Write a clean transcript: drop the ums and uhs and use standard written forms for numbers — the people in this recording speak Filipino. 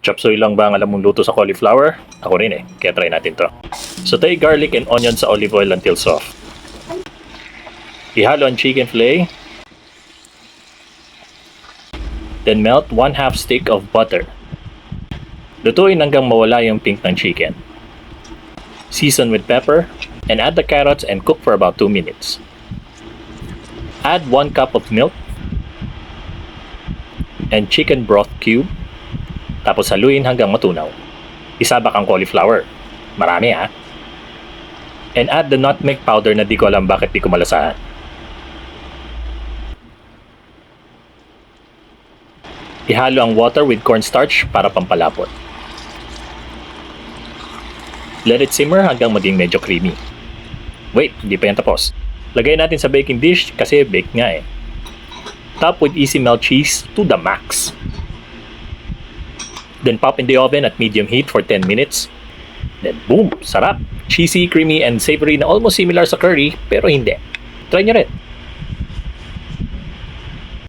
Chopseuy lang ba ang alam mong luto sa cauliflower? Ako rin eh, kaya try natin to. Saute garlic and onion sa olive oil until soft. Ihalo ang chicken fillet. Then melt 1/2 stick of butter. Lutuin hanggang mawala yung pink ng chicken. Season with pepper and add the carrots and cook for about 2 minutes. Add 1 cup of milk and chicken broth cube. Tapos haluin hanggang matunaw. Isabak ang cauliflower. Marami ha. And add the nutmeg powder na di ko alam bakit di ko malasahan. Ihalo ang water with cornstarch para pampalapot. Let it simmer hanggang maging medyo creamy. Wait, hindi pa yan tapos. Lagay natin sa baking dish kasi bake nga eh. Top with easy melt cheese to the max. Then pop in the oven at medium heat for 10 minutes. Then boom! Sarap! Cheesy, creamy, and savory na almost similar sa curry pero hindi. Try nyo rin!